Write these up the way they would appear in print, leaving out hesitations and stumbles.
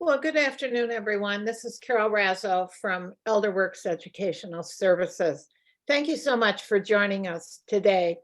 Well, good afternoon, everyone. This is Carol Razzo from ElderWorks Educational Services. Thank you so much for joining us today.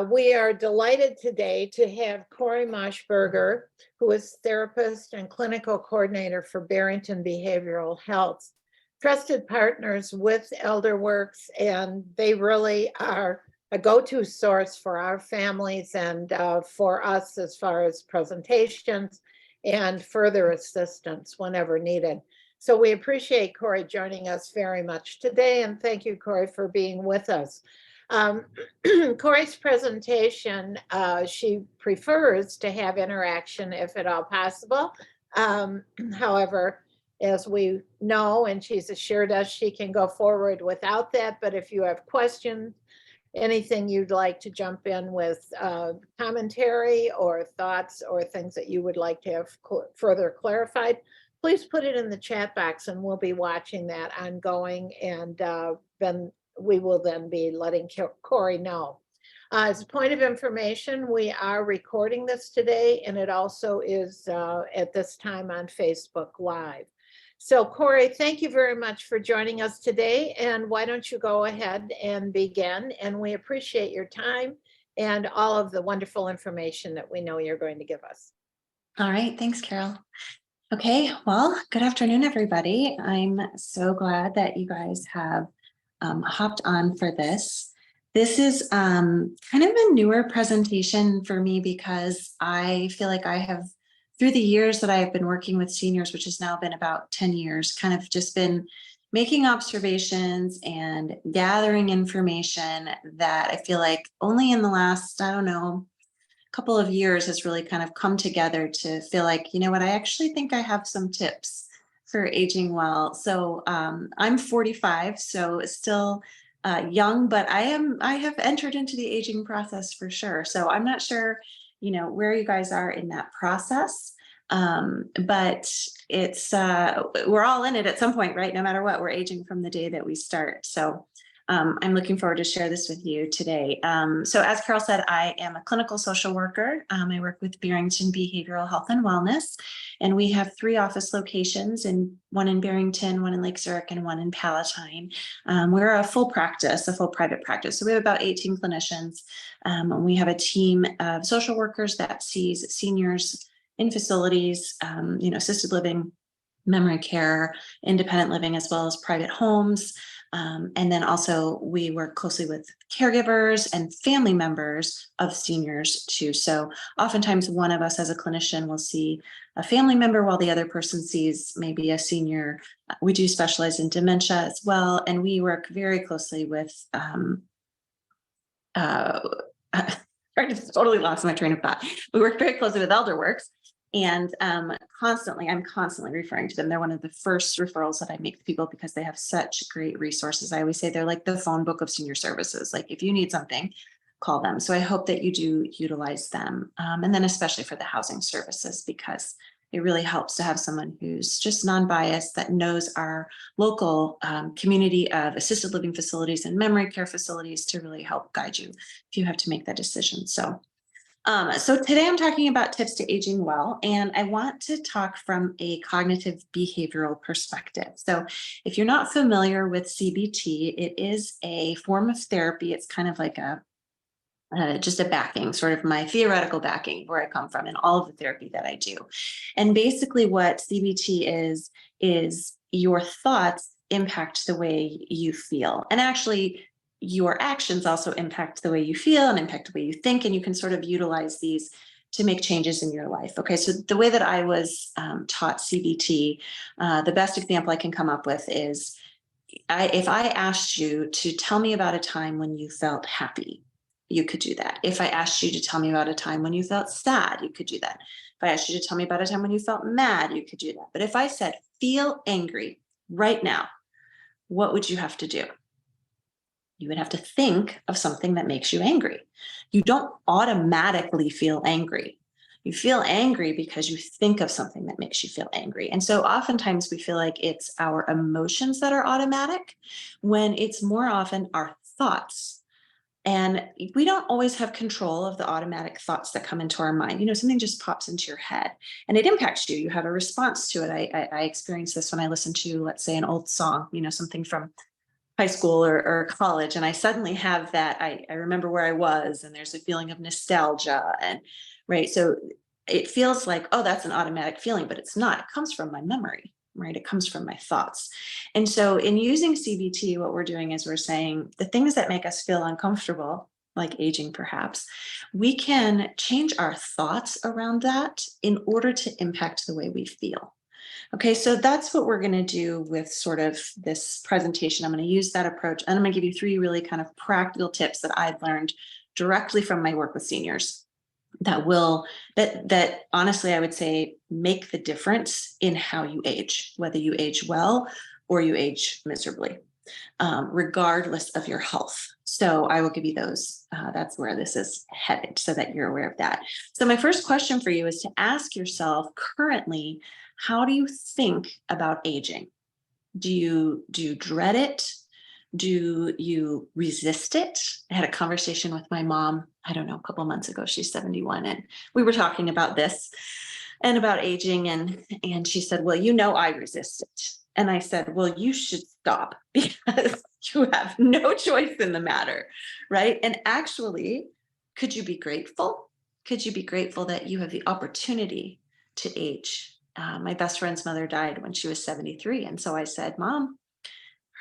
We are delighted today to have Cori Moschberger, who is therapist and clinical coordinator for Barrington Behavioral Health, trusted partners with ElderWorks, and they really are a go-to source for our families and for us as far as presentations and further assistance whenever needed. So we appreciate Cori joining us very much today, and thank you, Cori, for being with us. Cori's presentation, she prefers to have interaction if at all possible. However, as we know, and she's assured us, she can go forward without that. But if you have questions, anything you'd like to jump in with commentary or thoughts or things that you would like to have further clarified, please put it in the chat box and we'll be watching that ongoing, and then we will then be letting Cori know. As a point of information, we are recording this today, and it also is at this time on Facebook Live. So Cori, thank you very much for joining us today. And why don't you go ahead and begin? And we appreciate your time and all of the wonderful information that we know you're going to give us. All right, thanks, Carol. Okay, well, good afternoon, everybody. I'm so glad that you guys have hopped on for this. This is kind of a newer presentation for me because I feel like I have, through the years that I have been working with seniors, which has now been about 10 years, kind of just been making observations and gathering information that I feel like only in the last, I don't know, couple of years has really kind of come together to feel like, you know what, I actually think I have some tips for aging well. So I'm 45, so still young, but I have entered into the aging process for sure. So I'm not sure, you know, where you guys are in that process. But it's we're all in it at some point, right? No matter what, we're aging from the day that we start. So I'm looking forward to share this with you today. So as Carol said, I am a clinical social worker. I work with Barrington Behavioral Health and Wellness, and we have 3 office locations, and one in Barrington, one in Lake Zurich, and one in Palatine. We're a full practice, a full private practice. So we have about 18 clinicians. And we have a team of social workers that sees seniors in facilities, you know, assisted living, memory care, independent living, as well as private homes. And then also we work closely with caregivers and family members of seniors too. So oftentimes one of us as a clinician will see a family member while the other person sees maybe a senior. We do specialize in dementia as well. And we work very closly with, I just totally lost my train of thought. We work very closely with ElderWorks. And I'm constantly referring to them. They're one of the first referrals that I make to people because they have such great resources. I always say they're like the phone book of senior services. Like if you need something, call them. So I hope that you do utilize them. And then especially for the housing services, because it really helps to have someone who's just non-biased, that knows our local community of assisted living facilities and memory care facilities to really help guide you if you have to make that decision. So today I'm talking about tips to aging well, and I want to talk from a cognitive behavioral perspective. So if you're not familiar with CBT, it is a form of therapy. It's kind of like just a backing, sort of my theoretical backing where I come from and all of the therapy that I do. And basically what CBT is your thoughts impact the way you feel. And actually, your actions also impact the way you feel and impact the way you think, and you can sort of utilize these to make changes in your life. Okay, so the way that I was taught CBT, the best example I can come up with is if I asked you to tell me about a time when you felt happy, you could do that. If I asked you to tell me about a time when you felt sad, you could do that. If I asked you to tell me about a time when you felt mad, you could do that. But if I said, feel angry right now, what would you have to do? You would have to think of something that makes you angry. You don't automatically feel angry. You feel angry because you think of something that makes you feel angry. And so oftentimes we feel like it's our emotions that are automatic when it's more often our thoughts. And we don't always have control of the automatic thoughts that come into our mind. Something just pops into your head and it impacts you. You have a response to it. I experience this when I listen to, let's say, an old song, something from high school or college. And I suddenly have that, I remember where I was, and there's a feeling of nostalgia. And right. So it feels like, oh, that's an automatic feeling, but it's not. It comes from my memory. Right? It comes from my thoughts. And so in using CBT, what we're doing is we're saying the things that make us feel uncomfortable, like aging perhaps, we can change our thoughts around that in order to impact the way we feel. Okay, so that's what we're going to do with sort of this presentation. I'm going to use that approach, and I'm going to give you 3 really kind of practical tips that I've learned directly from my work with seniors that honestly, I would say, make the difference in how you age, whether you age well or you age miserably, regardless of your health. So I will give you those. That's where this is headed, so that you're aware of that. So my first question for you is to ask yourself currently, how do you think about aging? Do you dread it? Do you resist it? I had a conversation with my mom, I don't know, a couple of months ago. She's 71, and we were talking about this and about aging. And she said, well, I resist it. And I said, well, you should stop, because you have no choice in the matter, right? And actually, could you be grateful? Could you be grateful that you have the opportunity to age? My best friend's mother died when she was 73. And so I said, Mom,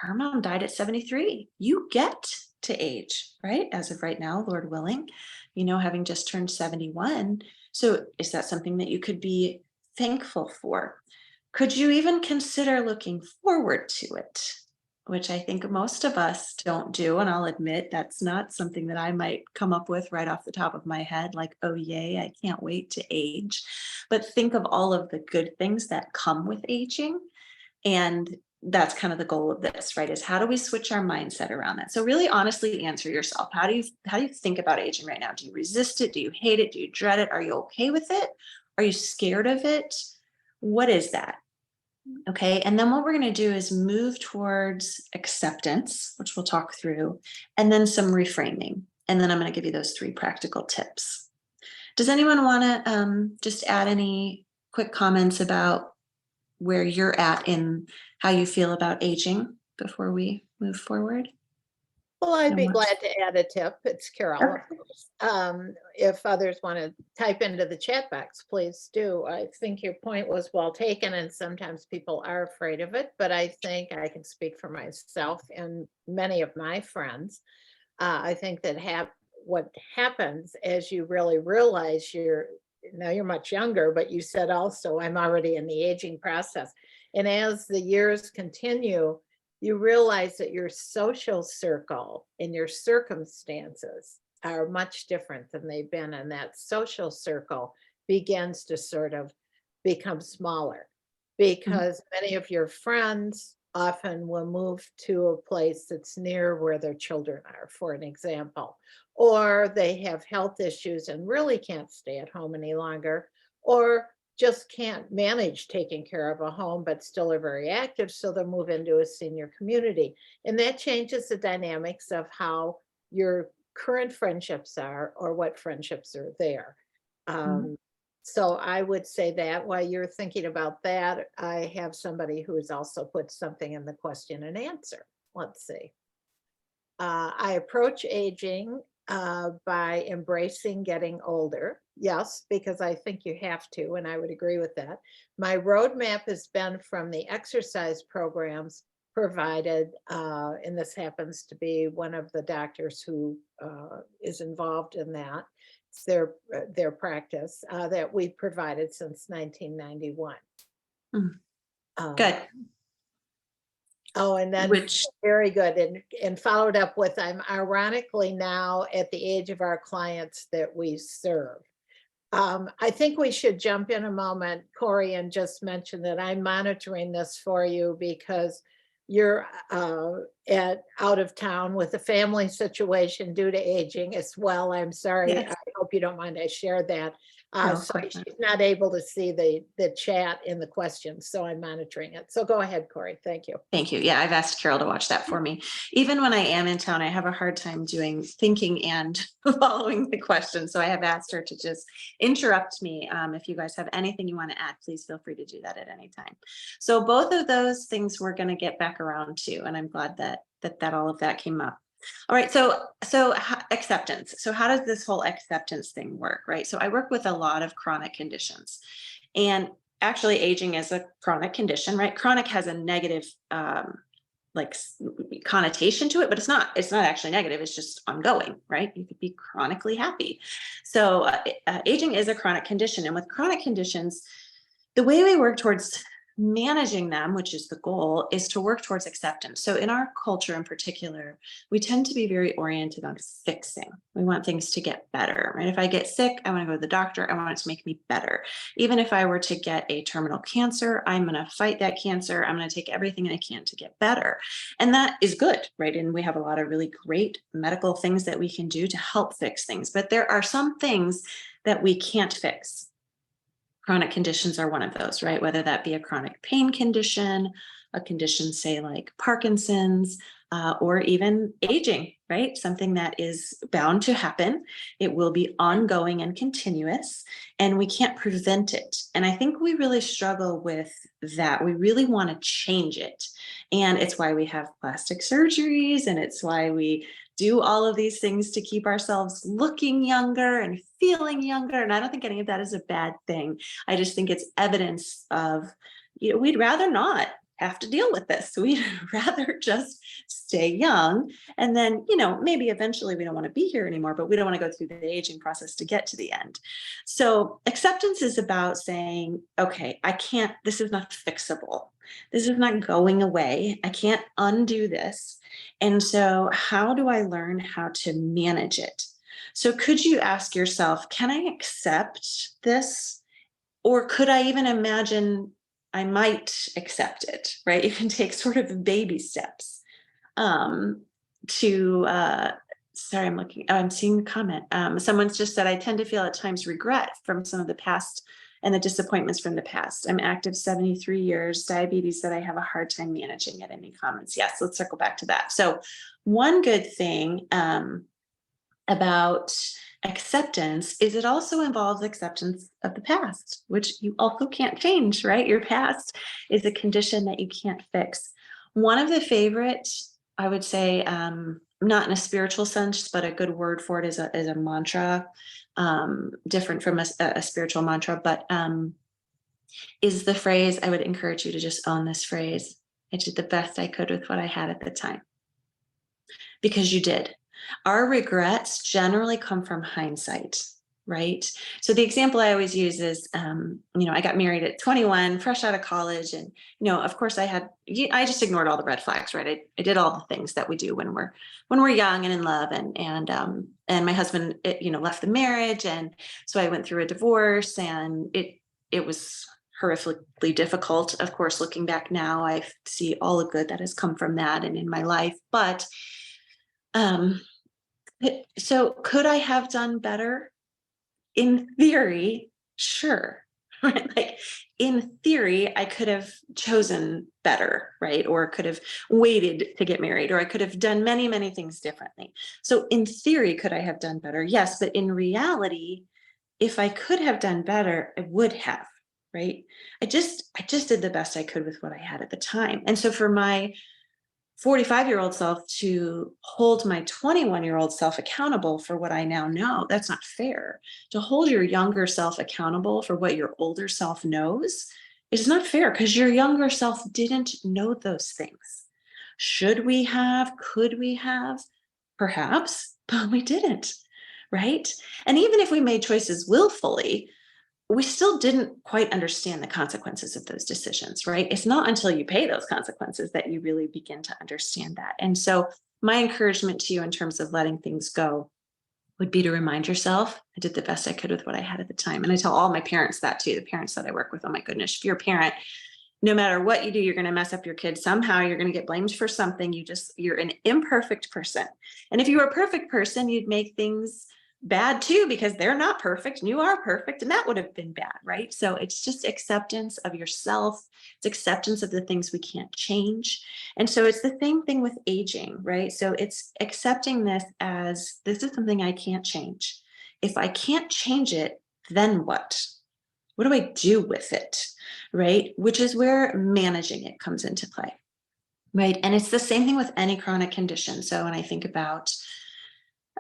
her mom died at 73. You get to age, right? As of right now, Lord willing, having just turned 71. So is that something that you could be thankful for? Could you even consider looking forward to it? Which I think most of us don't do. And I'll admit that's not something that I might come up with right off the top of my head, like, oh, yay, I can't wait to age. But think of all of the good things that come with aging. And that's kind of the goal of this, right? Is how do we switch our mindset around that? So really honestly answer yourself. How do you think about aging right now? Do you resist it? Do you hate it? Do you dread it? Are you okay with it? Are you scared of it? What is that? Okay. And then what we're going to do is move towards acceptance, which we'll talk through, and then some reframing. And then I'm going to give you those 3 practical tips. Does anyone want to just add any quick comments about where you're at in how you feel about aging before we move forward? Well, I'd be glad to add a tip. It's Carol, Okay. of course. If others want to type into the chat box, please do. I think your point was well taken, and sometimes people are afraid of it, but I think I can speak for myself and many of my friends. I think that what happens as you really realize now you're much younger, but you said also, I'm already in the aging process. And as the years continue, you realize that your social circle and your circumstances are much different than they've been. And that social circle begins to sort of become smaller, because many of your friends often will move to a place that's near where their children are, for an example, or they have health issues and really can't stay at home any longer, or just can't manage taking care of a home, but still are very active. So they'll move into a senior community. And that changes the dynamics of how your current friendships are, or what friendships are there. So I would say that while you're thinking about that, I have somebody who has also put something in the question and answer. Let's see. I approach aging by embracing getting older. Yes, because I think you have to, and I would agree with that. My roadmap has been from the exercise programs provided, and this happens to be one of the doctors who is involved in that. It's their practice that we've provided since 1991. Good. Oh, and then very good. And followed up with, I'm ironically now at the age of our clients that we serve. I think we should jump in a moment, Cori, and just mention that I'm monitoring this for you because you're out of town with a family situation due to aging as well. I'm sorry. Yes. I hope you don't mind I shared that. No, of So course not. she's not able to see the chat in the questions, so I'm monitoring it. So go ahead, Cori. Thank you. Thank you. Yeah, I've asked Carol to watch that for me. Even when I am in town, I have a hard time thinking and following the questions. So I have asked her to just interrupt me. If you guys have anything you want to add, please feel free to do that at any time. So both of those things we're going to get back around to, and I'm glad that all of that came up. All right, so acceptance. So how does this whole acceptance thing work, right? So I work with a lot of chronic conditions, and actually aging is a chronic condition, right? Chronic has a negative connotation to it, but it's not actually negative. It's just ongoing, right? You could be chronically happy. So aging is a chronic condition, and with chronic conditions, the way we work towards managing them, which is the goal, is to work towards acceptance. So in our culture in particular, we tend to be very oriented on fixing. We want things to get better, right? If I get sick, I want to go to the doctor. I want it to make me better. Even if I were to get a terminal cancer, I'm going to fight that cancer. I'm going to take everything I can to get better. And that is good, right? And we have a lot of really great medical things that we can do to help fix things. But there are some things that we can't fix. Chronic conditions are one of those, right? Whether that be a chronic pain condition, a condition, say, like Parkinson's, or even aging, right? Something that is bound to happen. It will be ongoing and continuous, and we can't prevent it. And I think we really struggle with that. We really want to change it. And it's why we have plastic surgeries, and it's why we do all of these things to keep ourselves looking younger and feeling younger. And I don't think any of that is a bad thing. I just think it's evidence of, we'd rather not have to deal with this. We'd rather just stay young. And then, maybe eventually we don't want to be here anymore, but we don't want to go through the aging process to get to the end. So acceptance is about saying, okay, this is not fixable. This is not going away. I can't undo this. And so how do I learn how to manage it? So could you ask yourself, can I accept this? Or could I even imagine I might accept it, right? You can take sort of baby steps I'm seeing the comment. Someone's just said, I tend to feel at times regret from some of the past and the disappointments from the past. I'm active 73 years, diabetes that I have a hard time managing. At any comments? Yes, let's circle back to that. So one good thing about acceptance is it also involves acceptance of the past, which you also can't change, right? Your past is a condition that you can't fix. One of the favorite, I would say, not in a spiritual sense, but a good word for it is a mantra, different from a spiritual mantra, but is the phrase, I would encourage you to just own this phrase. I did the best I could with what I had at the time. Because you did. Our regrets generally come from hindsight, right? So the example I always use is, I got married at 21, fresh out of college. And, of course I just ignored all the red flags, right? I did all the things that we do when we're young and in love, and my husband, left the marriage. And so I went through a divorce, and it was horrifically difficult. Of course, looking back now, I see all the good that has come from that and in my life. But so could I have done better? In theory, sure. Right? Like in theory, I could have chosen better, right? Or could have waited to get married, or I could have done many, many things differently. So in theory, could I have done better? Yes, but in reality, if I could have done better, I would have, right? I just did the best I could with what I had at the time. And so for my 45-year-old self to hold my 21-year-old self accountable for what I now know, that's not fair. To hold your younger self accountable for what your older self knows is not fair, because your younger self didn't know those things. Should we have? Could we have? Perhaps, but we didn't, right? And even if we made choices willfully, we still didn't quite understand the consequences of those decisions, right? It's not until you pay those consequences that you really begin to understand that. And so my encouragement to you in terms of letting things go would be to remind yourself, I did the best I could with what I had at the time. And I tell all my parents that too, the parents that I work with. Oh my goodness, if you're a parent, no matter what you do, you're going to mess up your kid. Somehow you're going to get blamed for something. You're an imperfect person. And if you were a perfect person, you'd make things bad too, because they're not perfect and you are perfect, and that would have been bad, right? So it's just acceptance of yourself. It's acceptance of the things we can't change. And so it's the same thing with aging, right? So it's accepting this as, this is something I can't change. If I can't change it, then what? What do I do with it, right? Which is where managing it comes into play, right? And it's the same thing with any chronic condition. So when I think about,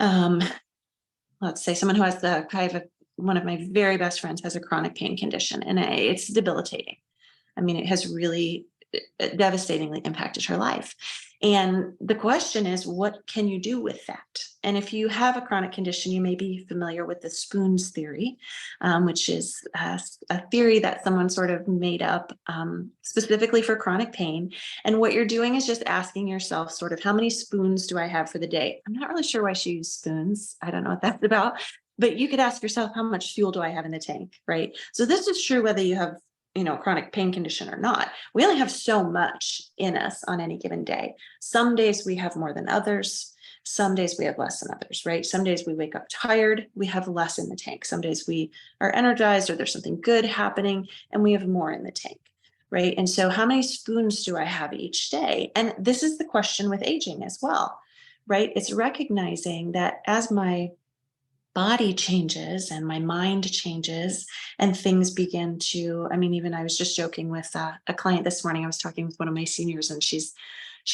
let's say someone who has one of my very best friends has a chronic pain condition, and it's debilitating. I mean, it has really devastatingly impacted her life. And the question is, what can you do with that? And if you have a chronic condition, you may be familiar with the spoons theory, which is a theory that someone sort of made up specifically for chronic pain. And what you're doing is just asking yourself sort of, how many spoons do I have for the day? I'm not really sure why she used spoons. I don't know what that's about. But you could ask yourself, how much fuel do I have in the tank, right? So this is true whether you have chronic pain condition or not. We only have so much in us on any given day. Some days we have more than others. Some days we have less than others, right? Some days we wake up tired, we have less in the tank. Some days we are energized, or there's something good happening and we have more in the tank, right? And so how many spoons do I have each day? And this is the question with aging as well, right? It's recognizing that as my body changes and my mind changes and things begin to, even I was just joking with a client this morning. I was talking with one of my seniors, and she's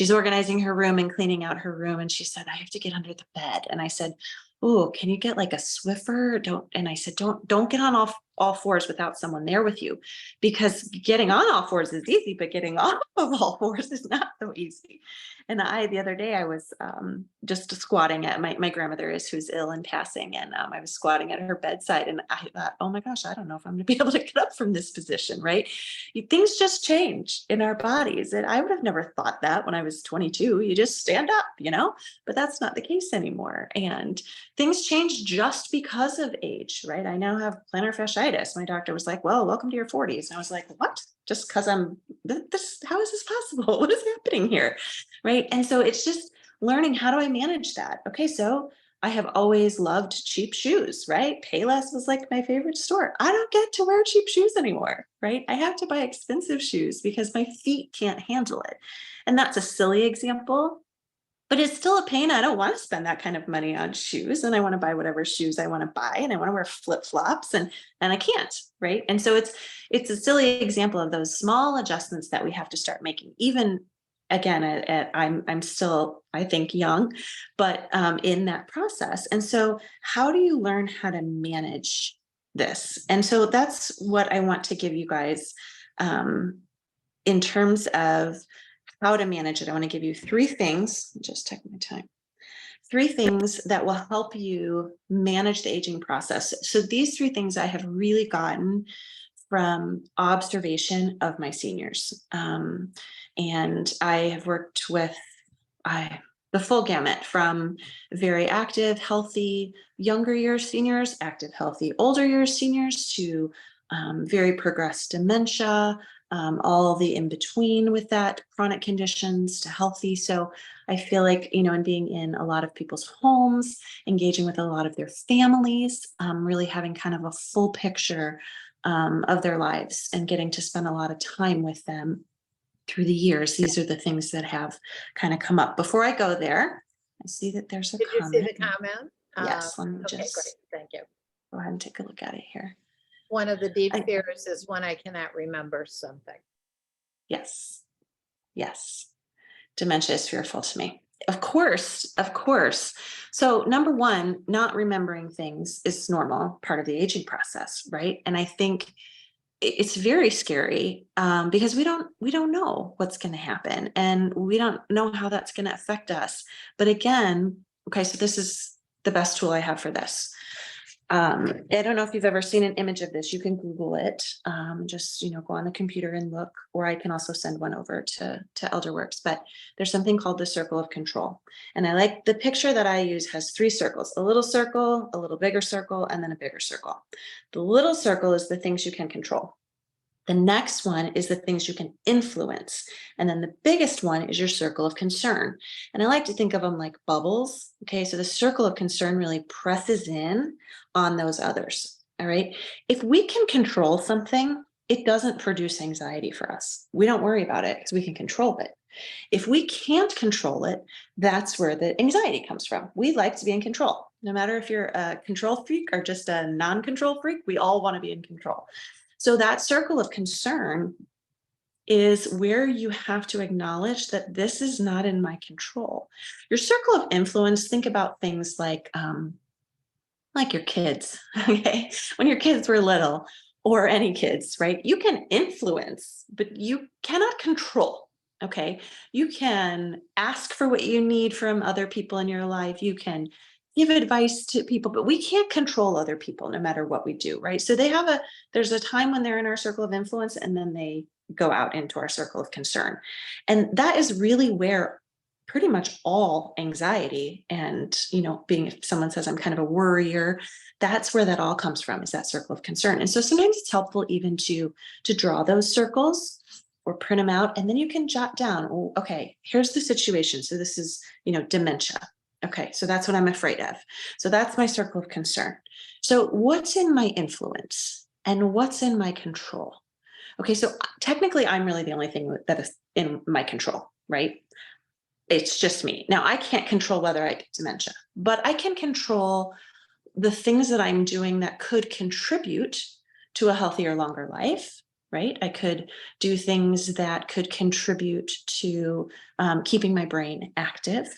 organizing her room and cleaning out her room. And she said, I have to get under the bed. And I said, oh, can you get like a Swiffer? And I said, don't get on all fours without someone there with you, because getting on all fours is easy, but getting off of all fours is not so easy. And the other day I was just squatting at my grandmother who's ill and passing. And I was squatting at her bedside, and I thought, oh my gosh, I don't know if I'm gonna be able to get up from this position, right? Things just change in our bodies. And I would have never thought that when I was 22, you just stand up, but that's not the case anymore. And things change just because of age, right? I now have plantar fasciitis. My doctor was like, well, welcome to your 40s. And I was like, what? Just because I'm this, how is this possible? What is happening here? Right. And so it's just learning, how do I manage that? Okay. So I have always loved cheap shoes, right? Payless was like my favorite store. I don't get to wear cheap shoes anymore, right? I have to buy expensive shoes because my feet can't handle it. And that's a silly example, but it's still a pain. I don't want to spend that kind of money on shoes, and I want to buy whatever shoes I want to buy, and I want to wear flip-flops, and I can't, right? And so it's a silly example of those small adjustments that we have to start making. Even again, I'm still, I think, young, but in that process. And so how do you learn how to manage this? And so that's what I want to give you guys in terms of how to manage it. I want to give you 3 things. Just take my time. 3 things that will help you manage the aging process. So these 3 things I have really gotten from observation of my seniors. And I have worked with the full gamut, from very active, healthy, younger years seniors, active, healthy, older years seniors, to very progressed dementia, all the in between with that, chronic conditions to healthy. So I feel like, and being in a lot of people's homes, engaging with a lot of their families, really having kind of a full picture of their lives and getting to spend a lot of time with them through the years. These are the things that have kind of come up. Before I go there, I see that there's a Did comment. you see the comment? Yes, let me Okay, just great. Thank you. go ahead and take a look at it here. One of the deep fears is when I cannot remember something. Yes. Yes. Dementia is fearful to me. Of course, of course. So number 1, not remembering things is normal, part of the aging process, right? And I think it's very scary because we don't know what's going to happen, and we don't know how that's going to affect us. But again, okay, so this is the best tool I have for this. I don't know if you've ever seen an image of this. You can Google it. Just, go on the computer and look, or I can also send one over to ElderWorks. But there's something called the circle of control. And I like the picture that I use has 3 circles: a little circle, a little bigger circle, and then a bigger circle. The little circle is the things you can control. The next one is the things you can influence. And then the biggest one is your circle of concern. And I like to think of them like bubbles. Okay, so the circle of concern really presses in on those others. All right. If we can control something, it doesn't produce anxiety for us. We don't worry about it because we can control it. If we can't control it, that's where the anxiety comes from. We like to be in control. No matter if you're a control freak or just a non-control freak, we all want to be in control. So that circle of concern is where you have to acknowledge that this is not in my control. Your circle of influence, think about things like your kids, okay? When your kids were little, or any kids, right? You can influence, but you cannot control, okay? You can ask for what you need from other people in your life. You can give advice to people, but we can't control other people no matter what we do, right? So there's a time when they're in our circle of influence and then they go out into our circle of concern. And that is really where pretty much all anxiety and, if someone says I'm kind of a worrier, that's where that all comes from, is that circle of concern. And so sometimes it's helpful even to draw those circles or print them out, and then you can jot down, oh, okay, here's the situation. So this is, dementia. Okay, so that's what I'm afraid of. So that's my circle of concern. So what's in my influence and what's in my control? Okay, so technically I'm really the only thing that is in my control, right? It's just me. Now, I can't control whether I get dementia, but I can control the things that I'm doing that could contribute to a healthier, longer life, right? I could do things that could contribute to keeping my brain active.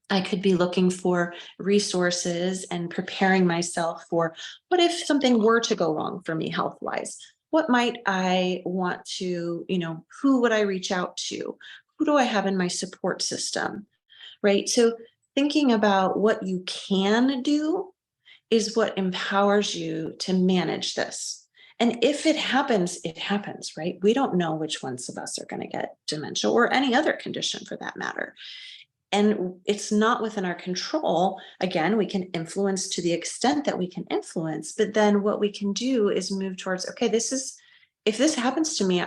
I could be looking for resources and preparing myself for what if something were to go wrong for me health-wise? What might I want to, who would I reach out to? Who do I have in my support system, right? So thinking about what you can do is what empowers you to manage this. And if it happens, right? We don't know which ones of us are going to get dementia or any other condition for that matter. And it's not within our control. Again, we can influence to the extent that we can influence, but then what we can do is move towards, okay, if this happens to me,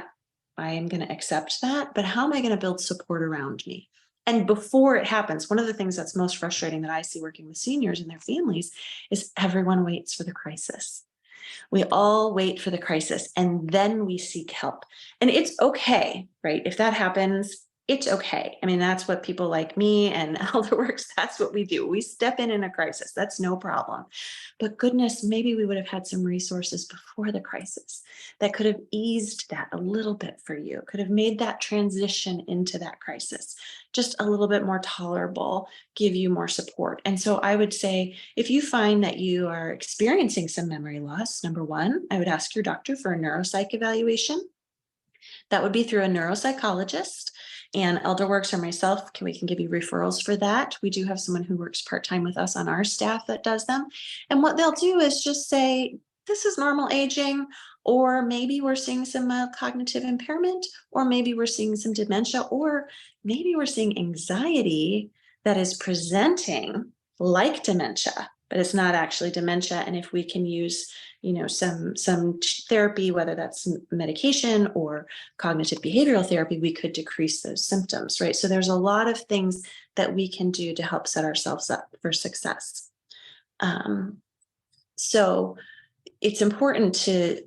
I am going to accept that, but how am I going to build support around me? And before it happens, one of the things that's most frustrating that I see working with seniors and their families is everyone waits for the crisis. We all wait for the crisis and then we seek help. And it's okay, right? If that happens, it's okay. I mean, that's what people like me and ElderWorks, that's what we do. We step in a crisis. That's no problem. But goodness, maybe we would have had some resources before the crisis that could have eased that a little bit for you, could have made that transition into that crisis just a little bit more tolerable, give you more support. And so I would say, if you find that you are experiencing some memory loss, number one, I would ask your doctor for a neuropsych evaluation. That would be through a neuropsychologist. And ElderWorks or myself, we can give you referrals for that. We do have someone who works part-time with us on our staff that does them. And what they'll do is just say, this is normal aging, or maybe we're seeing some cognitive impairment, or maybe we're seeing some dementia, or maybe we're seeing anxiety that is presenting like dementia, but it's not actually dementia. And if we can use some therapy, whether that's medication or cognitive behavioral therapy, we could decrease those symptoms, right? So there's a lot of things that we can do to help set ourselves up for success. So it's important to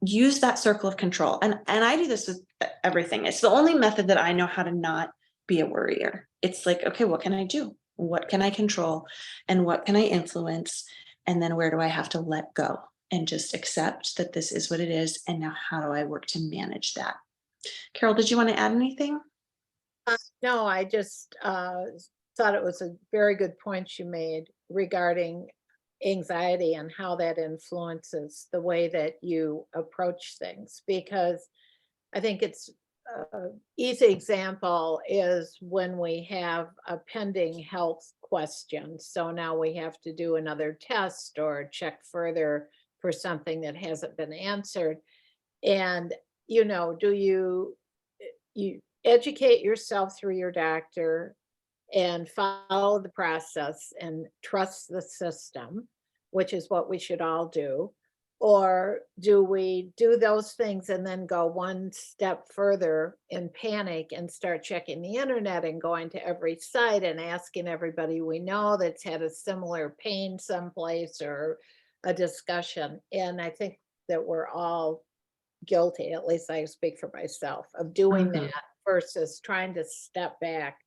use that circle of control. And I do this with everything. It's the only method that I know how to not be a worrier. It's like, okay, what can I do? What can I control? And what can I influence? And then where do I have to let go? And just accept that this is what it is. And now how do I work to manage that? Carol, did you want to add anything? No, I just thought it was a very good point you made regarding anxiety and how that influences the way that you approach things, because I think it's easy example is when we have a pending health question. So now we have to do another test or check further for something that hasn't been answered. And, do you educate yourself through your doctor and follow the process and trust the system, which is what we should all do. Or do we do those things and then go one step further in panic and start checking the internet and going to every site and asking everybody we know that's had a similar pain someplace or a discussion? And I think that we're all guilty, at least I speak for myself, of doing Mhm. that versus trying to step back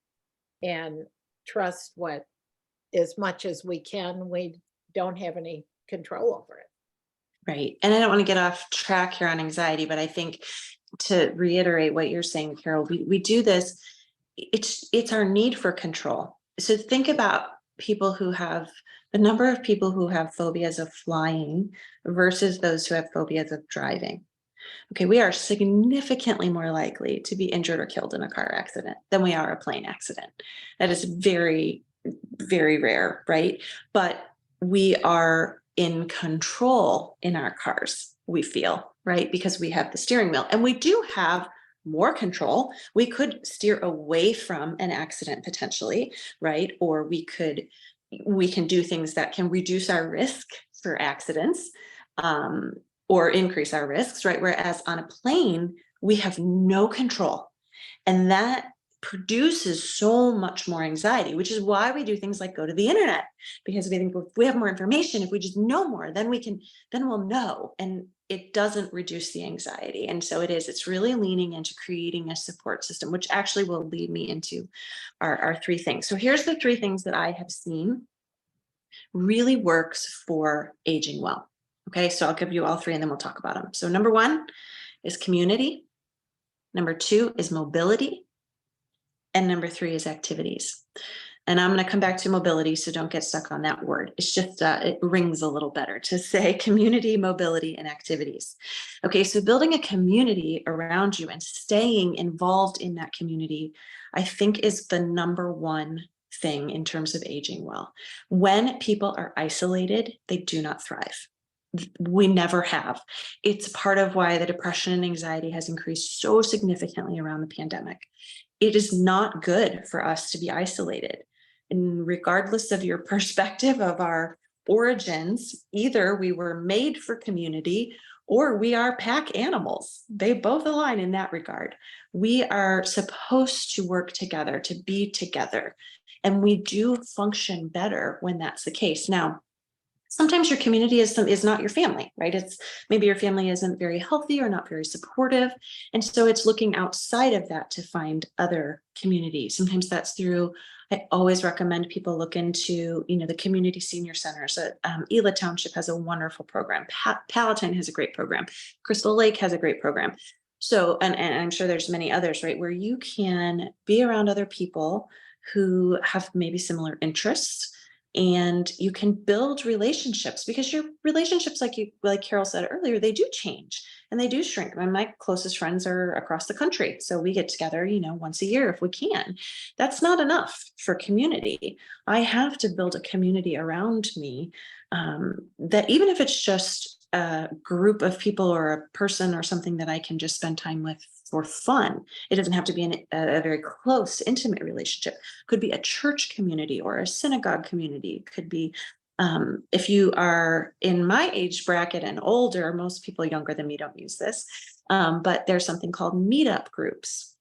and trust what, as much as we can, we don't have any control over it. Right. And I don't want to get off track here on anxiety, but I think to reiterate what you're saying, Carol, we do this, it's our need for control. So think about people who have the number of people who have phobias of flying versus those who have phobias of driving. Okay, we are significantly more likely to be injured or killed in a car accident than we are a plane accident. That is very, very rare, right? But we are in control in our cars, we feel, right? Because we have the steering wheel and we do have more control. We could steer away from an accident potentially, right? Or we can do things that can reduce our risk for accidents. Or increase our risks, right? Whereas on a plane, we have no control. And that produces so much more anxiety, which is why we do things like go to the internet, because we think if we have more information, if we just know more, then we'll know. And it doesn't reduce the anxiety. And so it's really leaning into creating a support system, which actually will lead me into our three things. So here's the three things that I have seen really works for aging well. Okay, so I'll give you all three and then we'll talk about them. So number one is community. Number two is mobility. And number three is activities. And I'm going to come back to mobility, so don't get stuck on that word. It's just, it rings a little better to say community, mobility, and activities. Okay, so building a community around you and staying involved in that community, I think is the number one thing in terms of aging well. When people are isolated, they do not thrive. We never have. It's part of why the depression and anxiety has increased so significantly around the pandemic. It is not good for us to be isolated. And regardless of your perspective of our origins, either we were made for community or we are pack animals. They both align in that regard. We are supposed to work together, to be together, and we do function better when that's the case. Now, sometimes your community is not your family, right? It's maybe your family isn't very healthy or not very supportive. And so it's looking outside of that to find other communities. Sometimes that's through, I always recommend people look into, the community senior centers. Ela Township has a wonderful program. Palatine has a great program. Crystal Lake has a great program. So, and I'm sure there's many others, right? Where you can be around other people who have maybe similar interests, and you can build relationships, because your relationships, like Carol said earlier, they do change and they do shrink. My closest friends are across the country, so we get together, once a year if we can. That's not enough for community. I have to build a community around me, that even if it's just a group of people or a person or something that I can just spend time with for fun. It doesn't have to be a very close, intimate relationship. Could be a church community or a synagogue community. Could be, if you are in my age bracket and older, most people younger than me don't use this, but there's something called meetup groups.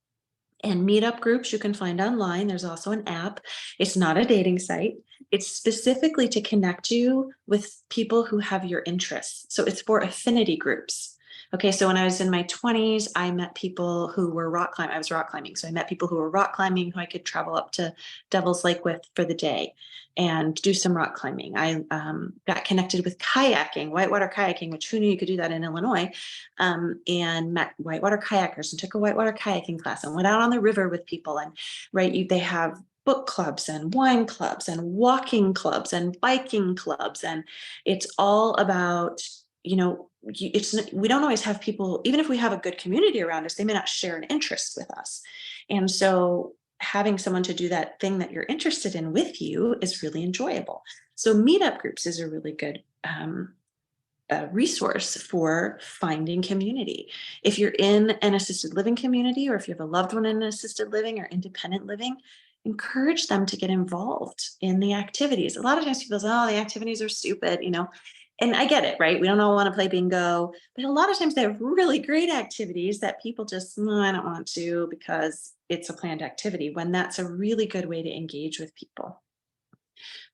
And meetup groups you can find online. There's also an app. It's not a dating site. It's specifically to connect you with people who have your interests. So it's for affinity groups. Okay, so when I was in my 20s, I met people who were rock climbing. I was rock climbing. So I met people who were rock climbing who I could travel up to Devil's Lake with for the day and do some rock climbing. I got connected with kayaking, whitewater kayaking, which who knew you could do that in Illinois, and met whitewater kayakers and took a whitewater kayaking class and went out on the river with people. And they have book clubs and wine clubs and walking clubs and biking clubs. And it's all about, we don't always have people, even if we have a good community around us, they may not share an interest with us. And so having someone to do that thing that you're interested in with you is really enjoyable. So meetup groups is a really good resource for finding community. If you're in an assisted living community, or if you have a loved one in an assisted living or independent living, encourage them to get involved in the activities. A lot of times people say, oh, the activities are stupid, and I get it, right? We don't all want to play bingo, but a lot of times they have really great activities that people just, no, I don't want to because it's a planned activity, when that's a really good way to engage with people.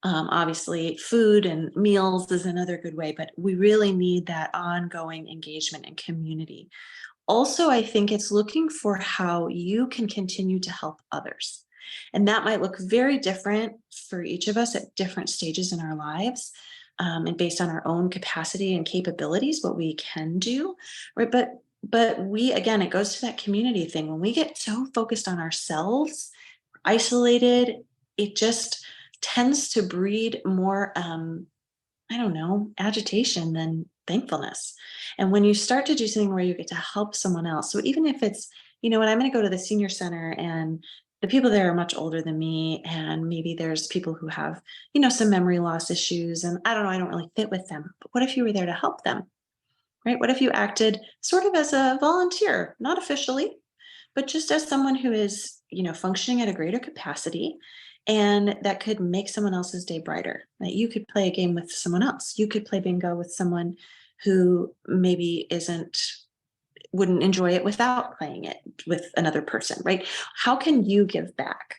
Obviously, food and meals is another good way, but we really need that ongoing engagement and community. Also, I think it's looking for how you can continue to help others. And that might look very different for each of us at different stages in our lives, and based on our own capacity and capabilities, what we can do, right? But we, again, it goes to that community thing. When we get so focused on ourselves, isolated, it just tends to breed more, I don't know, agitation than thankfulness. And when you start to do something where you get to help someone else, so even if it's, you know what, I'm going to go to the senior center and the people there are much older than me, and maybe there's people who have, you know, some memory loss issues, and I don't know, I don't really fit with them. But what if you were there to help them, right? What if you acted sort of as a volunteer, not officially, but just as someone who is, you know, functioning at a greater capacity, and that could make someone else's day brighter. That you could play a game with someone else. You could play bingo with someone who maybe wouldn't enjoy it without playing it with another person, right? How can you give back?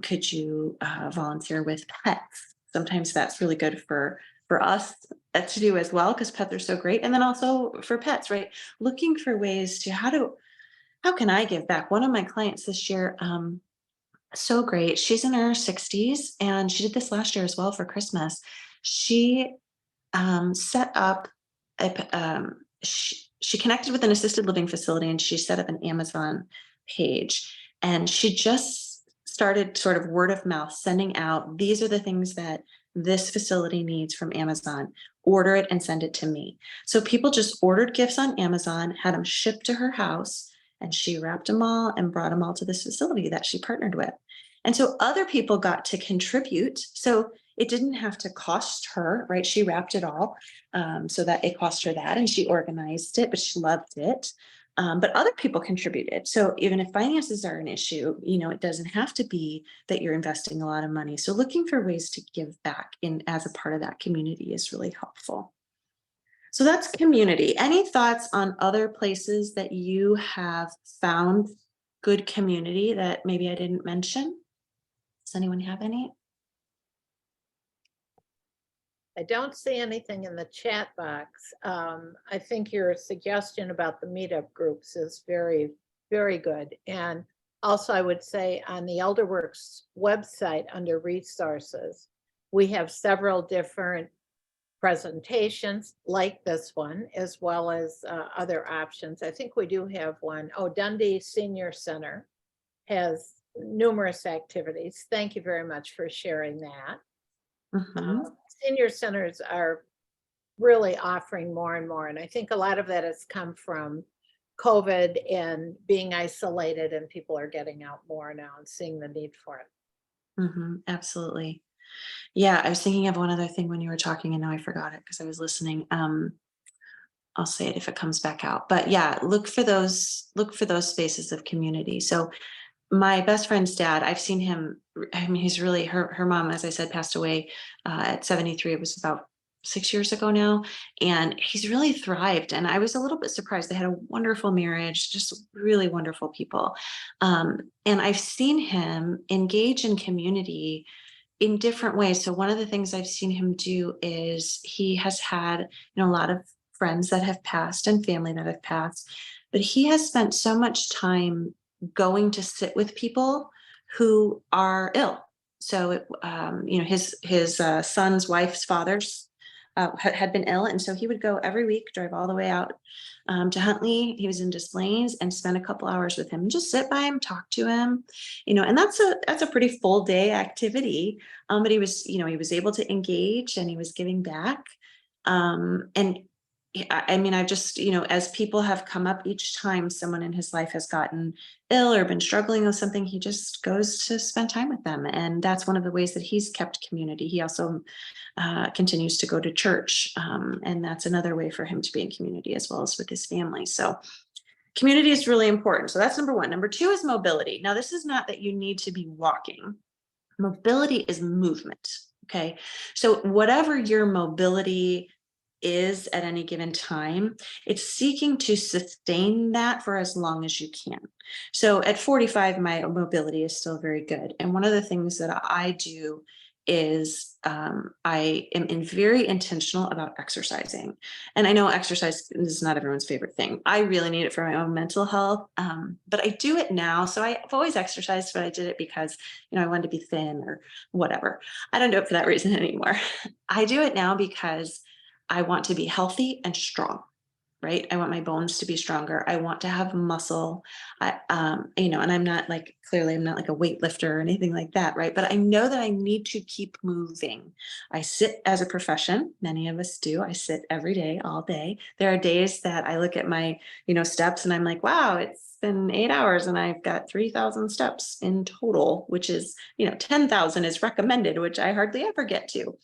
Could you volunteer with pets? Sometimes that's really good for us to do as well, because pets are so great. And then also for pets, right? Looking for ways to how can I give back? One of my clients this year, so great. She's in her 60s, and she did this last year as well for Christmas. She set up she connected with an assisted living facility, and she set up an Amazon page, and she just started sort of word of mouth sending out, these are the things that this facility needs from Amazon, order it and send it to me. So people just ordered gifts on Amazon, had them shipped to her house, and she wrapped them all and brought them all to this facility that she partnered with. And so other people got to contribute. So it didn't have to cost her, right? She wrapped it all, so that it cost her that, and she organized it, but she loved it. But other people contributed. So even if finances are an issue, you know, it doesn't have to be that you're investing a lot of money. So looking for ways to give back as a part of that community is really helpful. So that's community. Any thoughts on other places that you have found good community that maybe I didn't mention? Does anyone have any? I don't see anything in the chat box. I think your suggestion about the meetup groups is very, very good. And also, I would say on the ElderWorks website under resources, we have several different presentations like this one, as well as other options. I think we do have one. Oh, Dundee Senior Center has numerous activities. Thank you very much for sharing that. Senior centers are really offering more and more. And I think a lot of that has come from COVID and being isolated, and people are getting out more now and seeing the need for it. Absolutely. Yeah, I was thinking of one other thing when you were talking, and now I forgot it because I was listening. I'll say it if it comes back out. But yeah, look for those spaces of community. So my best friend's dad, I've seen him. I mean, he's really her mom, as I said, passed away at 73. It was about 6 years ago now, and he's really thrived. And I was a little bit surprised. They had a wonderful marriage, just really wonderful people. And I've seen him engage in community in different ways. So one of the things I've seen him do is he has had, you know, a lot of friends that have passed and family that have passed, but he has spent so much time going to sit with people who are ill. So, you know, his son's wife's father's had been ill, and so he would go every week, drive all the way out to Huntley. He was in Des Plaines, and spend a couple hours with him and just sit by him, talk to him, you know. And that's a pretty full day activity. But he was, you know, he was able to engage, and he was giving back. And I mean, I've just, you know, as people have come up each time someone in his life has gotten ill or been struggling with something, he just goes to spend time with them. And that's one of the ways that he's kept community. He also continues to go to church. And that's another way for him to be in community as well as with his family. So community is really important. So that's number one. Number two is mobility. Now, this is not that you need to be walking. Mobility is movement. Okay. So whatever your mobility is at any given time, it's seeking to sustain that for as long as you can. So at 45, my mobility is still very good. And one of the things that I do is I am very intentional about exercising. And I know exercise is not everyone's favorite thing. I really need it for my own mental health, but I do it now. So I've always exercised, but I did it because, I wanted to be thin or whatever. I don't do it for that reason anymore. I do it now because I want to be healthy and strong, right? I want my bones to be stronger. I want to have muscle. And I'm not like, clearly I'm not like a weightlifter or anything like that, right? But I know that I need to keep moving. I sit as a profession. Many of us do. I sit every day, all day. There are days that I look at my, steps and I'm like, wow, it's been 8 hours and I've got 3,000 steps in total, which is, 10,000 is recommended, which I hardly ever get to.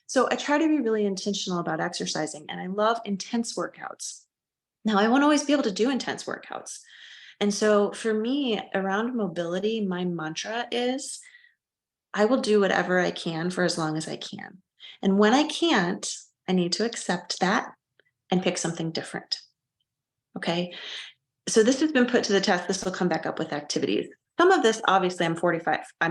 So I try to be really intentional about exercising, and I love intense workouts. Now, I won't always be able to do intense workouts. And so for me, around mobility, my mantra is I will do whatever I can for as long as I can. And when I can't, I need to accept that and pick something different. Okay. So this has been put to the test. This will come back up with activities. Some of this, obviously, I'm 45. I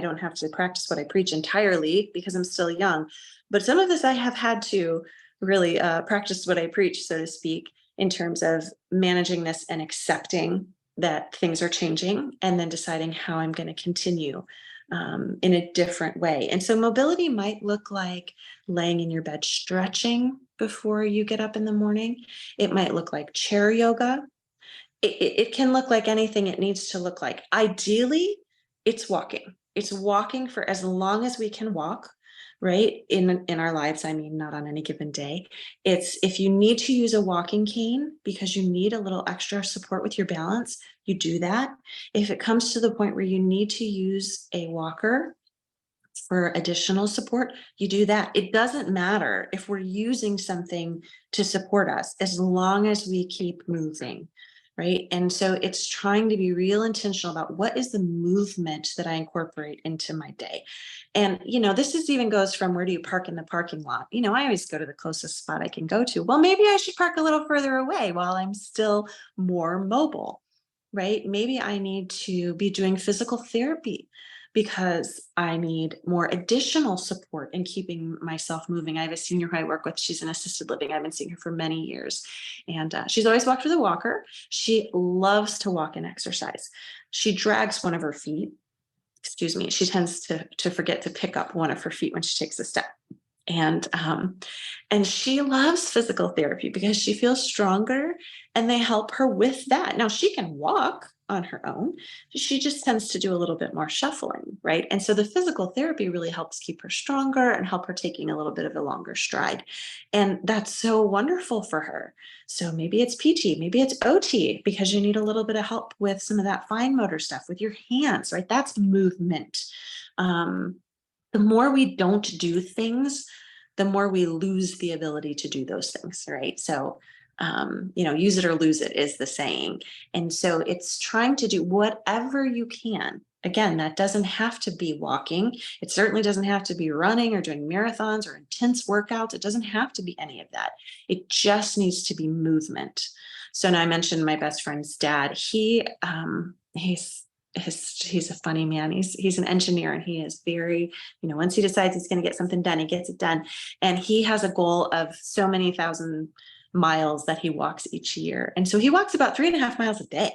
don't have to practice what I preach entirely because I'm still young. But some of this I have had to really practice what I preach, so to speak, in terms of managing this and accepting that things are changing and then deciding how I'm going to continue in a different way. And so mobility might look like laying in your bed, stretching before you get up in the morning. It might look like chair yoga. It can look like anything it needs to look like. Ideally, it's walking. It's walking for as long as we can walk, right? In our lives, I mean, not on any given day. It's if you need to use a walking cane because you need a little extra support with your balance, you do that. If it comes to the point where you need to use a walker for additional support, you do that. It doesn't matter if we're using something to support us as long as we keep moving. Right. And so it's trying to be real intentional about what is the movement that I incorporate into my day. And, this even goes from where do you park in the parking lot? I always go to the closest spot I can go to. Well, maybe I should park a little further away while I'm still more mobile. Right. Maybe I need to be doing physical therapy because I need more additional support in keeping myself moving. I have a senior who I work with. She's in assisted living. I've been seeing her for many years. And she's always walked with a walker. She loves to walk and exercise. She drags one of her feet. Excuse me. She tends to forget to pick up one of her feet when she takes a step. And she loves physical therapy because she feels stronger and they help her with that. Now she can walk on her own. She just tends to do a little bit more shuffling, right? And so the physical therapy really helps keep her stronger and help her taking a little bit of a longer stride. And that's so wonderful for her. So maybe it's PT, maybe it's OT because you need a little bit of help with some of that fine motor stuff with your hands, right? That's movement. The more we don't do things, the more we lose the ability to do those things, right? So, use it or lose it is the saying. And so it's trying to do whatever you can. Again, that doesn't have to be walking. It certainly doesn't have to be running or doing marathons or intense workouts. It doesn't have to be any of that. It just needs to be movement. So now I mentioned my best friend's dad. He's a funny man. He's an engineer and he is very, once he decides he's going to get something done, he gets it done. And he has a goal of so many thousand miles that he walks each year. And so he walks about 3.5 miles a day.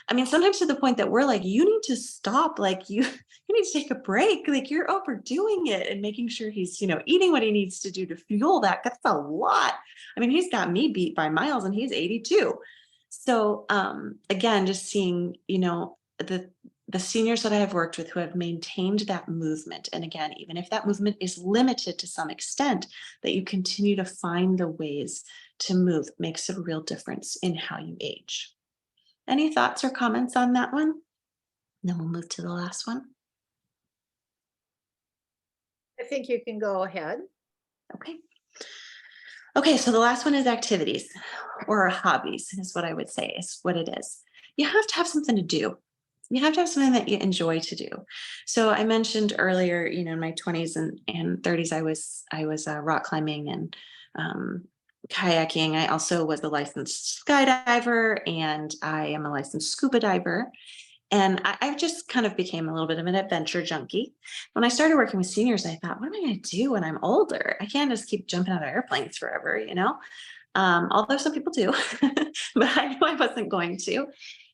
I mean, sometimes to the point that we're like, you need to stop. Like you need to take a break. Like you're overdoing it, and making sure he's, eating what he needs to do to fuel that. That's a lot. I mean, he's got me beat by miles and he's 82. So again, just seeing, the seniors that I have worked with who have maintained that movement. And again, even if that movement is limited to some extent, that you continue to find the ways to move makes a real difference in how you age. Any thoughts or comments on that one? Then we'll move to the last one. I think you can go ahead. Okay, so the last one is activities or hobbies is what I would say is what it is. You have to have something to do. you have to have something that you enjoy to do. So I mentioned earlier, in my 20s and 30s, I was rock climbing and kayaking. I also was a licensed skydiver, and I am a licensed scuba diver. And I just kind of became a little bit of an adventure junkie. When I started working with seniors, I thought, what am I going to do when I'm older? I can't just keep jumping out of airplanes forever. Although some people do, but I knew I wasn't going to.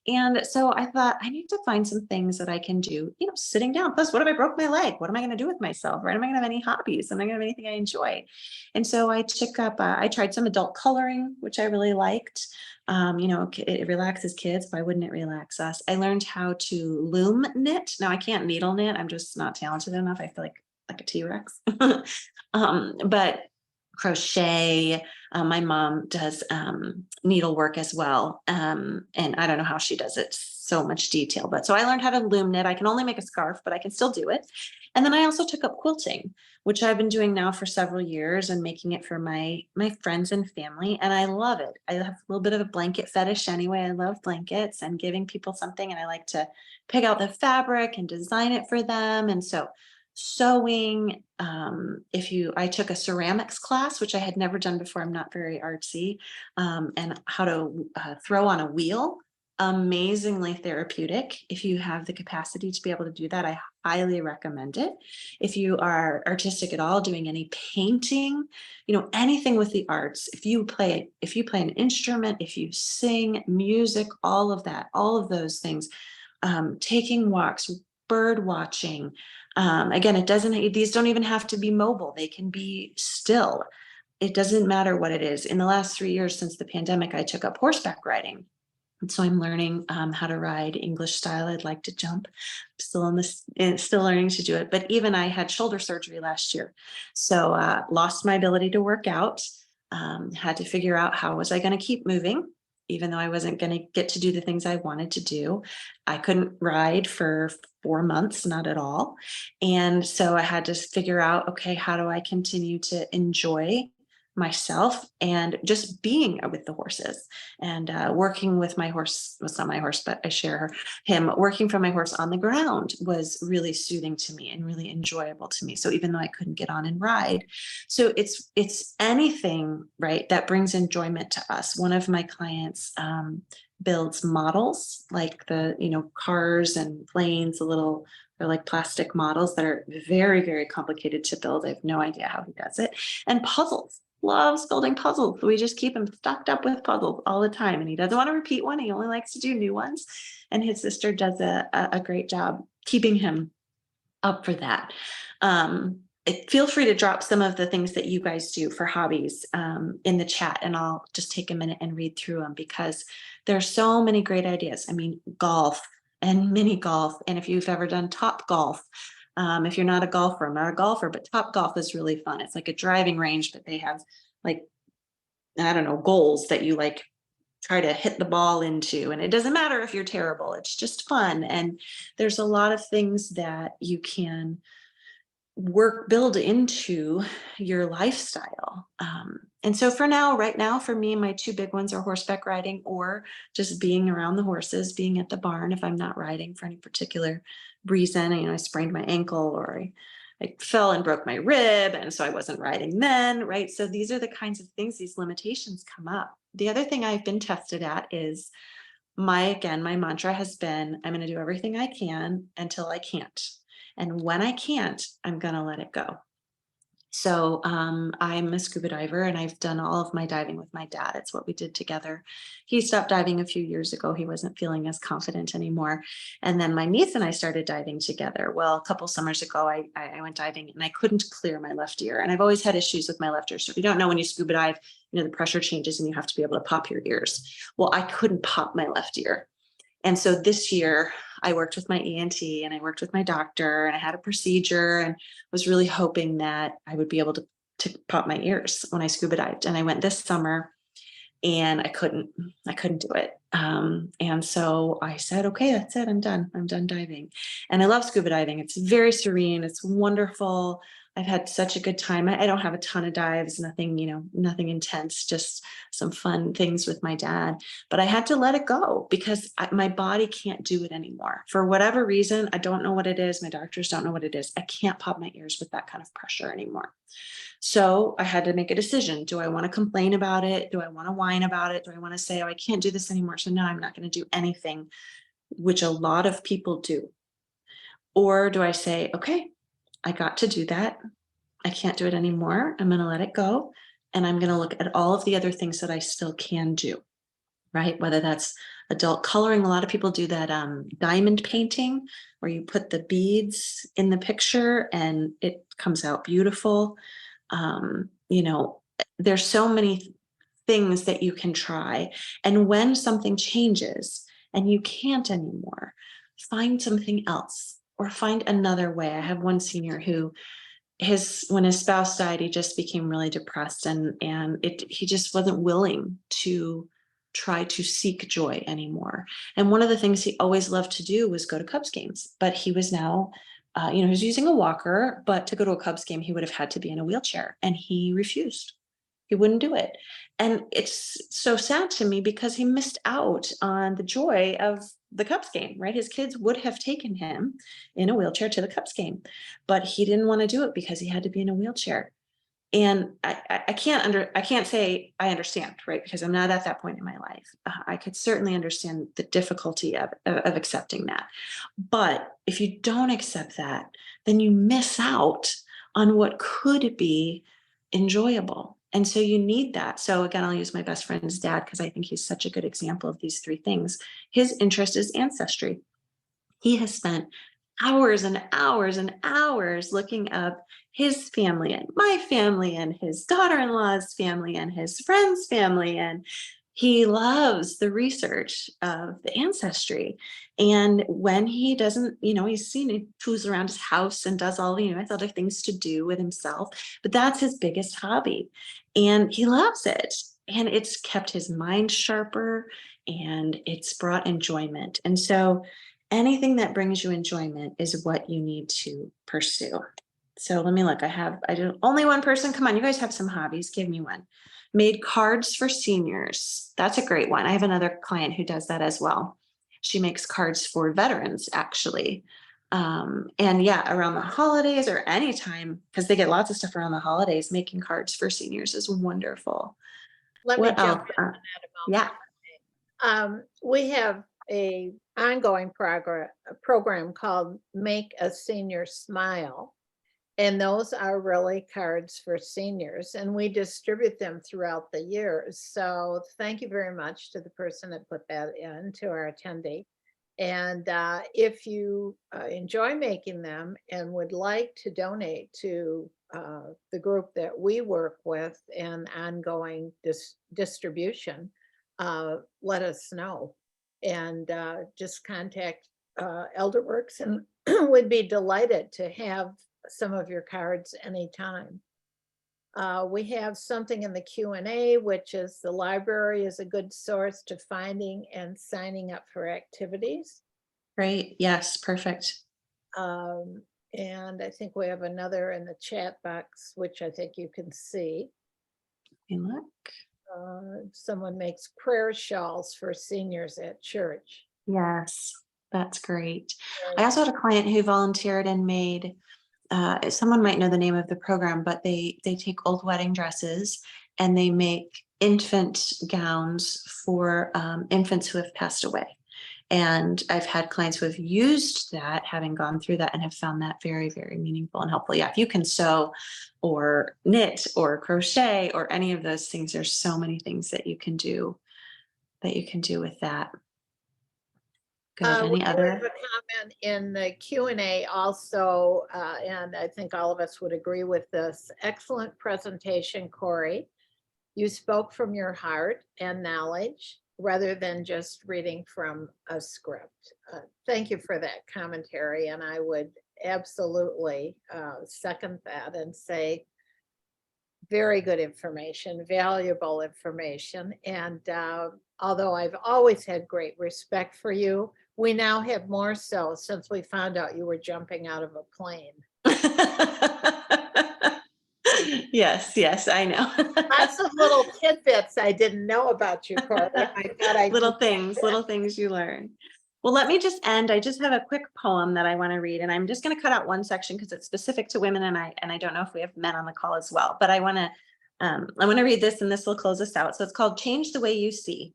And so I thought, I need to find some things that I can do, sitting down. Plus, what if I broke my leg? What am I going to do with myself? Right? Am I going to have any hobbies? Am I going to have anything I enjoy? And so I took up, I tried some adult coloring, which I really liked. It relaxes kids. Why wouldn't it relax us? I learned how to loom knit. Now I can't needle knit. I'm just not talented enough. I feel like a T-Rex. But crochet. My mom does needlework as well. And I don't know how she does it, so much detail. But so I learned how to loom knit. I can only make a scarf, but I can still do it. And then I also took up quilting, which I've been doing now for several years and making it for my friends and family. And I love it. I have a little bit of a blanket fetish anyway. I love blankets and giving people something. And I like to pick out the fabric and design it for them. And so sewing, I took a ceramics class, which I had never done before. I'm not very artsy, and how to throw on a wheel. Amazingly therapeutic. If you have the capacity to be able to do that, I highly recommend it. If you are artistic at all, doing any painting, anything with the arts, if you play an instrument, if you sing music, all of that, all of those things, taking walks, bird watching. Again, these don't even have to be mobile. They can be still. It doesn't matter what it is. In the last 3 years since the pandemic, I took up horseback riding. And so I'm learning how to ride English style. I'd like to jump. I'm still learning to do it. But even I had shoulder surgery last year. So lost my ability to work out. Had to figure out how was I going to keep moving, even though I wasn't going to get to do the things I wanted to do. I couldn't ride for 4 months, not at all. And so I had to figure out, okay, how do I continue to enjoy myself and just being with the horses and working with my horse. Was not my horse, but I share him. Working from my horse on the ground was really soothing to me and really enjoyable to me. So even though I couldn't get on and ride, so it's anything, right, that brings enjoyment to us. One of my clients builds models like the cars and planes, they're like plastic models that are very, very complicated to build. I have no idea how he does it. And puzzles. Loves building puzzles. We just keep him stocked up with puzzles all the time. And he doesn't want to repeat one. He only likes to do new ones. And his sister does a great job keeping him up for that. Feel free to drop some of the things that you guys do for hobbies in the chat, and I'll just take a minute and read through them because there's so many great ideas. I mean, golf and mini golf. And if you've ever done Top Golf, if you're not a golfer, I'm not a golfer, but Top Golf is really fun. It's like a driving range, but they have goals that you try to hit the ball into. And it doesn't matter if you're terrible, it's just fun. And there's a lot of things that you can build into your lifestyle. And so right now, for me, my two big ones are horseback riding or just being around the horses, being at the barn if I'm not riding for any particular reason. I sprained my ankle or I fell and broke my rib. And so I wasn't riding then, right? So these are the kinds of things, these limitations come up. The other thing I've been tested at is my mantra has been, I'm going to do everything I can until I can't. And when I can't, I'm going to let it go. So I'm a scuba diver and I've done all of my diving with my dad. It's what we did together. He stopped diving a few years ago. He wasn't feeling as confident anymore. And then my niece and I started diving together. Well, a couple summers ago, I went diving and I couldn't clear my left ear. And I've always had issues with my left ear. So if you don't know, when you scuba dive, the pressure changes and you have to be able to pop your ears. Well, I couldn't pop my left ear. And so this year I worked with my ENT and I worked with my doctor and I had a procedure and was really hoping that I would be able to pop my ears when I scuba dived. And I went this summer and I couldn't do it. And so I said, okay, that's it. I'm done diving. And I love scuba diving. It's very serene. It's wonderful. I've had such a good time. I don't have a ton of dives, nothing, nothing intense, just some fun things with my dad. But I had to let it go because my body can't do it anymore. For whatever reason, I don't know what it is. My doctors don't know what it is. I can't pop my ears with that kind of pressure anymore. So I had to make a decision. Do I want to complain about it? Do I want to whine about it? Do I want to say, oh, I can't do this anymore, so no, I'm not going to do anything, which a lot of people do? Or do I say, okay, I got to do that. I can't do it anymore. I'm going to let it go. And I'm going to look at all of the other things that I still can do, right? Whether that's adult coloring. A lot of people do that diamond painting where you put the beads in the picture and it comes out beautiful. There's so many things that you can try. And when something changes and you can't anymore, find something else or find another way. I have one senior who when his spouse died, he just became really depressed and he just wasn't willing to try to seek joy anymore. And one of the things he always loved to do was go to Cubs games, but he was now, he was using a walker, but to go to a Cubs game, he would have had to be in a wheelchair and he refused. He wouldn't do it. And it's so sad to me because he missed out on the joy of the Cubs game, right? His kids would have taken him in a wheelchair to the Cubs game, but he didn't want to do it because he had to be in a wheelchair. And I can't say I understand, right? Because I'm not at that point in my life. I could certainly understand the difficulty of accepting that. But if you don't accept that, then you miss out on what could be enjoyable. And so you need that. So again, I'll use my best friend's dad because I think he's such a good example of these three things. His interest is ancestry. He has spent hours and hours and hours looking up his family and my family and his daughter-in-law's family and his friend's family. And he loves the research of the ancestry. And when he doesn't, he's seen he toos around his house and does all, other things to do with himself, but that's his biggest hobby. And he loves it. And it's kept his mind sharper and it's brought enjoyment. And so anything that brings you enjoyment is what you need to pursue. So let me look. I do only one person. Come on, you guys have some hobbies. Give me one. Made cards for seniors. That's a great one. I have another client who does that as well. She makes cards for veterans, actually. And yeah, around the holidays or anytime, because they get lots of stuff around the holidays, making cards for seniors is wonderful. Let me jump in on that a moment. Yeah. We have a ongoing program called Make a Senior Smile. And those are really cards for seniors, and we distribute them throughout the years. So thank you very much to the person that put that in, to our attendee. And if you enjoy making them and would like to donate to the group that we work with and ongoing distribution, let us know. And just contact ElderWorks, and would be delighted to have some of your cards anytime. We have something in the Q&A, which is the library is a good source to finding and signing up for activities. Great. Yes, perfect. And I think we have another in the chat box, which I think you can see. Hey, look. Someone makes prayer shawls for seniors at church. Yes, that's great. I also had a client who volunteered and made, someone might know the name of the program, but they take old wedding dresses and they make infant gowns for infants who have passed away. And I've had clients who have used that, having gone through that, and have found that very, very meaningful and helpful. Yeah, if you can sew or knit or crochet or any of those things, there's so many things that you can do with that. Good. Any other? We have a comment in the Q&A also, and I think all of us would agree with this. Excellent presentation, Cori. You spoke from your heart and knowledge rather than just reading from a script. Thank you for that commentary, and I would absolutely second that and say very good information, valuable information. And although I've always had great respect for you, we now have more so since we found out you were jumping out of a plane. Yes, yes, I know. Lots of little tidbits I didn't know about you, Cori. I thought I Little things you learn. Well, let me just end. I just have a quick poem that I want to read, and I'm just going to cut out one section because it's specific to women, and I don't know if we have men on the call as well, but I want to read this, and this will close us out. So it's called Change the Way You See.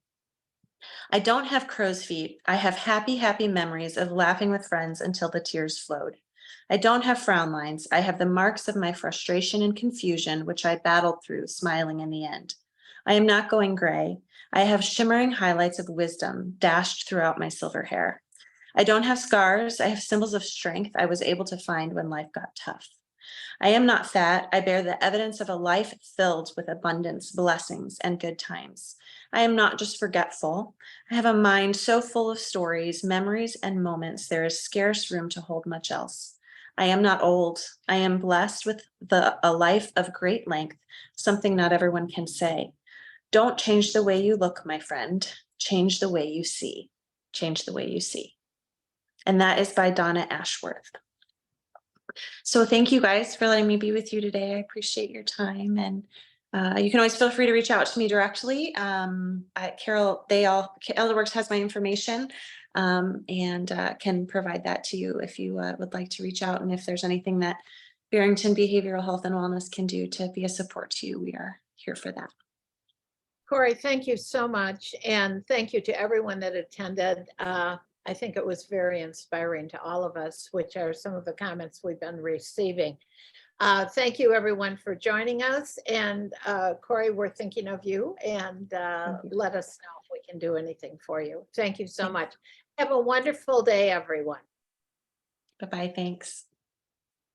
I don't have crow's feet. I have happy, happy memories of laughing with friends until the tears flowed. I don't have frown lines. I have the marks of my frustration and confusion, which I battled through, smiling in the end. I am not going gray. I have shimmering highlights of wisdom dashed throughout my silver hair. I don't have scars. I have symbols of strength I was able to find when life got tough. I am not fat. I bear the evidence of a life filled with abundance, blessings, and good times. I am not just forgetful. I have a mind so full of stories, memories, and moments, there is scarce room to hold much else. I am not old. I am blessed with a life of great length, something not everyone can say. Don't change the way you look, my friend. Change the way you see. Change the way you see. And that is by Donna Ashworth. So thank you guys for letting me be with you today. I appreciate your time, and you can always feel free to reach out to me directly. Carol, Elderworks has my information, and can provide that to you if you would like to reach out. And if there's anything that Barrington Behavioral Health and Wellness can do to be a support to you, we are here for that. Cori, thank you so much. And thank you to everyone that attended. I think it was very inspiring to all of us, which are some of the comments we've been receiving. Thank you, everyone, for joining us. And Cori, we're thinking of you, and let us know if we can do anything for you. Thank you so much. Have a wonderful day, everyone. Bye-bye. Thanks.